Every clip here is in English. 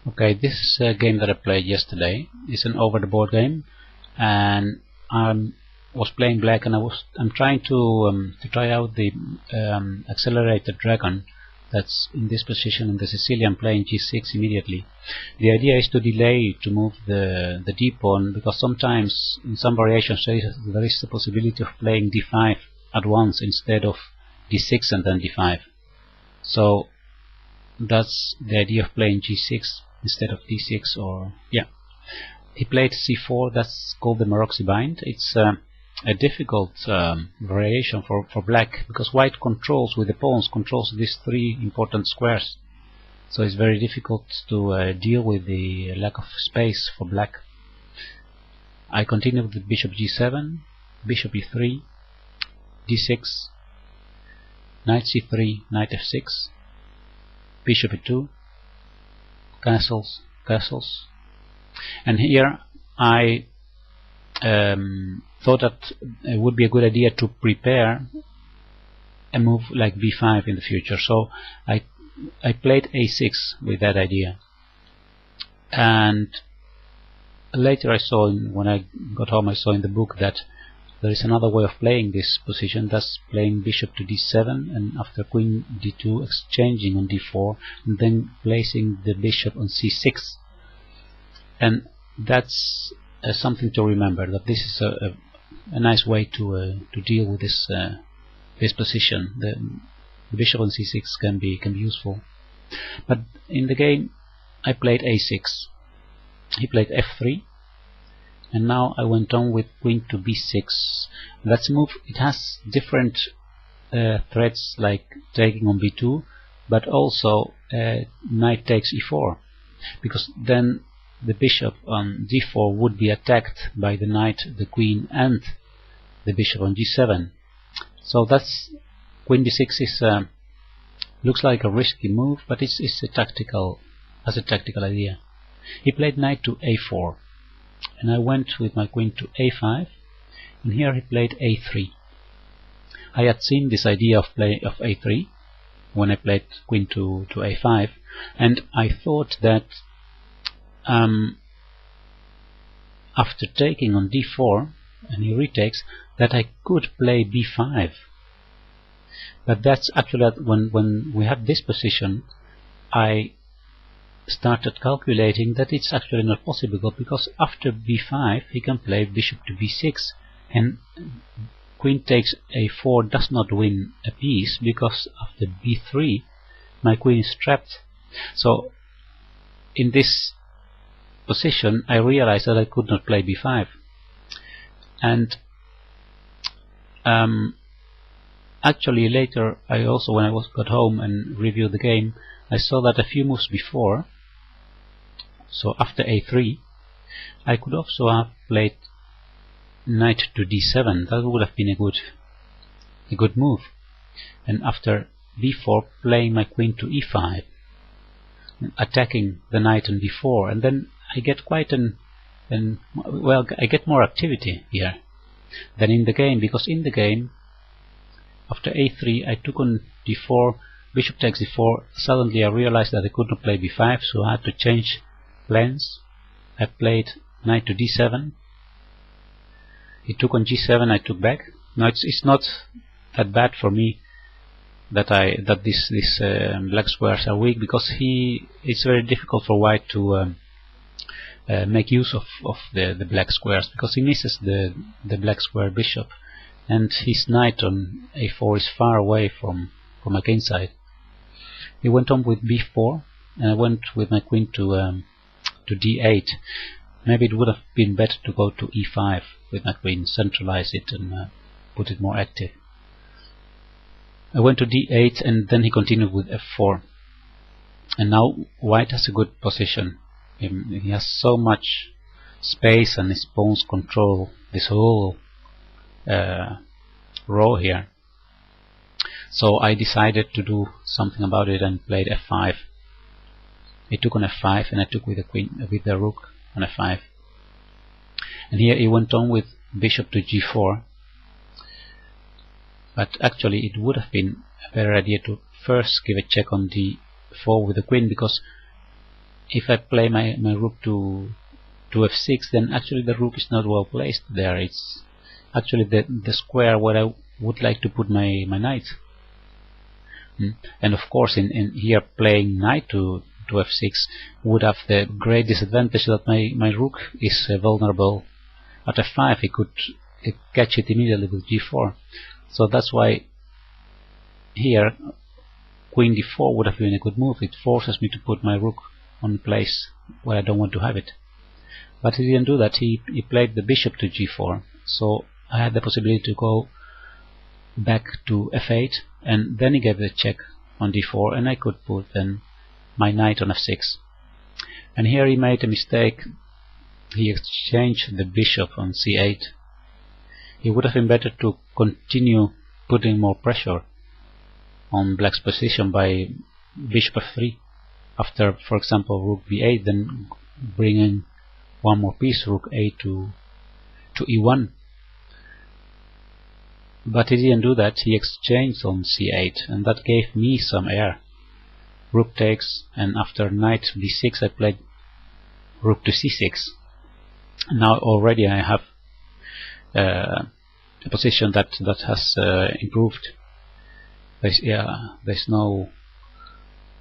Okay, this is a game that I played yesterday. It's an over-the-board game, and I was playing black, and I'm trying to try out the accelerated dragon that's in this position in the Sicilian, playing g6 immediately. The idea is to delay to move the d pawn, because sometimes in some variations there is the possibility of playing d5 at once instead of d6 and then d5. So that's the idea of playing g6 instead of d6, or yeah. He played c4, that's called the Maroczy bind. It's a difficult variation for black, because white controls with the pawns, controls these three important squares, so it's very difficult to deal with the lack of space for black. I continue with the bishop g7, bishop e3, d6, knight c3, knight f6, bishop e2, castles, and here I thought that it would be a good idea to prepare a move like b5 in the future, so I played a6 with that idea. And later I saw, when I got home, I saw in the book that there is another way of playing this position, that's playing bishop to d7, and after queen d2 exchanging on d4, and then placing the bishop on c6. And that's something to remember, that this is a nice way to deal with this this position. The bishop on c6 can be useful. But in the game I played a6, he played f3, and now I went on with queen to b6. That's a move. It has different threats, like taking on b2, but also knight takes e4, because then the bishop on d4 would be attacked by the knight, the queen, and the bishop on g7. So that's queen d6 is looks like a risky move, but it's a tactical idea. He played knight to a4, and I went with my queen to a5, and here he played a3. I had seen this idea of a3 when I played queen to a5, and I thought that after taking on d4 and he retakes, that I could play b5. But that's actually when we have this position, I started calculating that it's actually not possible, because after b5 he can play bishop to b6, and queen takes a4 does not win a piece, because after b3 my queen is trapped. So in this position I realized that I could not play b5, and actually later I also, when I got home and reviewed the game, I saw that a few moves before, so after a3, I could also have played knight to d7. That would have been a good move, and after b4 playing my queen to e5, attacking the knight on d4, and then I get quite I get more activity here than in the game, because in the game after a3 I took on d4, bishop takes d4. Suddenly I realized that I could not play b5, so I had to change plans. I played knight to d7. He took on g7, I took back. Now it's not that bad for me that these black squares are weak, because it's very difficult for white to make use of the black squares, because he misses the black square bishop, and his knight on a4 is far away from my king side. He went on with b4, and I went with my queen to d8. Maybe it would have been better to go to e5 with my queen, centralize it and put it more active. I went to d8, and then he continued with f4, and now white has a good position. He has so much space, and his pawns control this whole row here. So I decided to do something about it and played f5. He took on f5, and I took with the rook on f5. And here he went on with bishop to g4. But actually it would have been a better idea to first give a check on d4 with the queen, because if I play my rook to f6, then actually the rook is not well placed there. It's actually the square where I would like to put my knight. And of course, in here playing knight to f6 would have the great disadvantage that my rook is vulnerable at f5. He could catch it immediately with g4. So that's why here queen d4 would have been a good move. It forces me to put my rook on place where I don't want to have it. But he didn't do that. He played the bishop to g4. So I had the possibility to go back to f8, and then he gave the check on d4, and I could put then my knight on f6. And here he made a mistake. He exchanged the bishop on c8. It would have been better to continue putting more pressure on black's position by bishop f3. After, for example, rook b8, then bringing one more piece, rook a to e1. But he didn't do that. He exchanged on c8, and that gave me some air. Rook takes, and after knight d6 I played rook to c6. Now already I have a position that has improved. There's no,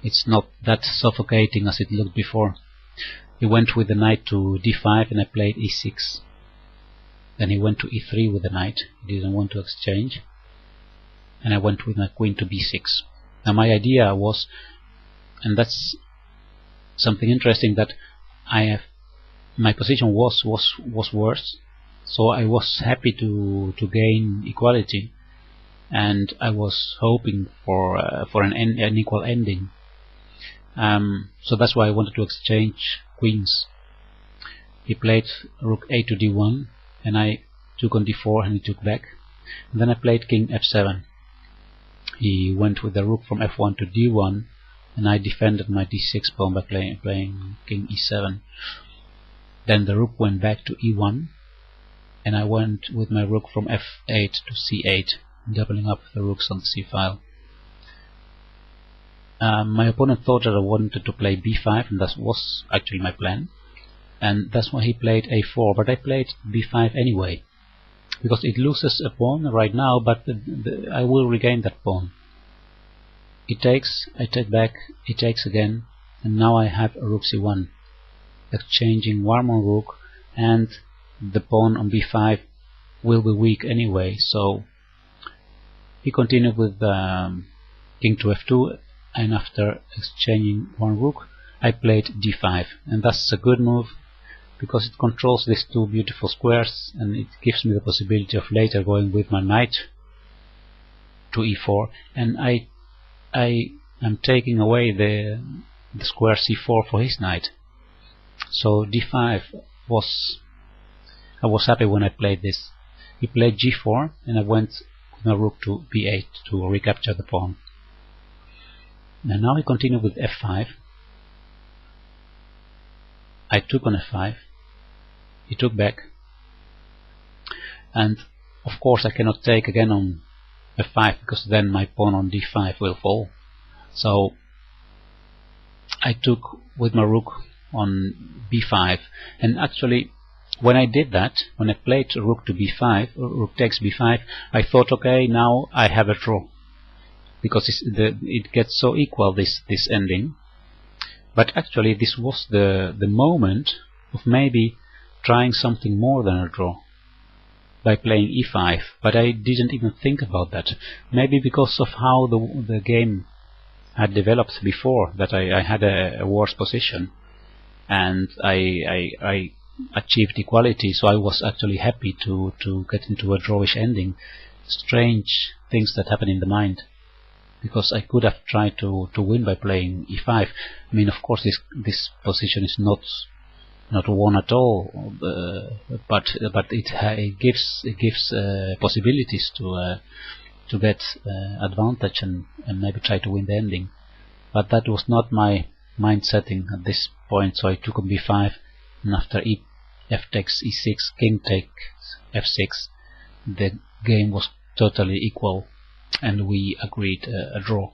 it's not that suffocating as it looked before. He went with the knight to d5, and I played e6. Then he went to e3 with the knight. He didn't want to exchange, and I went with my queen to b6. Now my idea was, and that's something interesting, that my position was worse, so I was happy to gain equality, and I was hoping for an equal ending. So that's why I wanted to exchange queens. He played rook a to d1, and I took on d4, and he took back. And then I played king f7. He went with the rook from f1 to d1, and I defended my d6 pawn by playing king e7. Then the rook went back to e1, and I went with my rook from f8 to c8, doubling up the rooks on the c file. My opponent thought that I wanted to play b5, and that was actually my plan, and that's why he played a4, but I played b5 anyway, because it loses a pawn right now, but I will regain that pawn. It takes, I take back, it takes again, and now I have a rook c1, exchanging one more rook, and the pawn on b5 will be weak anyway. So he continued with king to f2, and after exchanging one rook I played d5, and that's a good move because it controls these two beautiful squares, and it gives me the possibility of later going with my knight to e4, and I am taking away the square c4 for his knight. So d5 was, I was happy when I played this. He played g4, and I went with my rook to b8 to recapture the pawn. And now he continued with f5. I took on f5. He took back, and of course I cannot take again on f5 because then my pawn on d5 will fall. So I took with my rook on b5, and actually when I did that, when I played rook to b5, rook takes b5, I thought, okay, now I have a draw, because it gets so equal, this ending. But actually this was the moment of maybe trying something more than a draw by playing e5, but I didn't even think about that. Maybe because of how the game had developed before, that I had a worse position, and I achieved equality, so I was actually happy to get into a drawish ending. Strange things that happen in the mind, because I could have tried to win by playing e5. I mean, of course this position is not won at all, but it gives possibilities to get advantage and maybe try to win the ending. But that was not my mind setting at this point, so I took on b5, and after f takes e6, king takes f6, the game was totally equal, and we agreed a draw.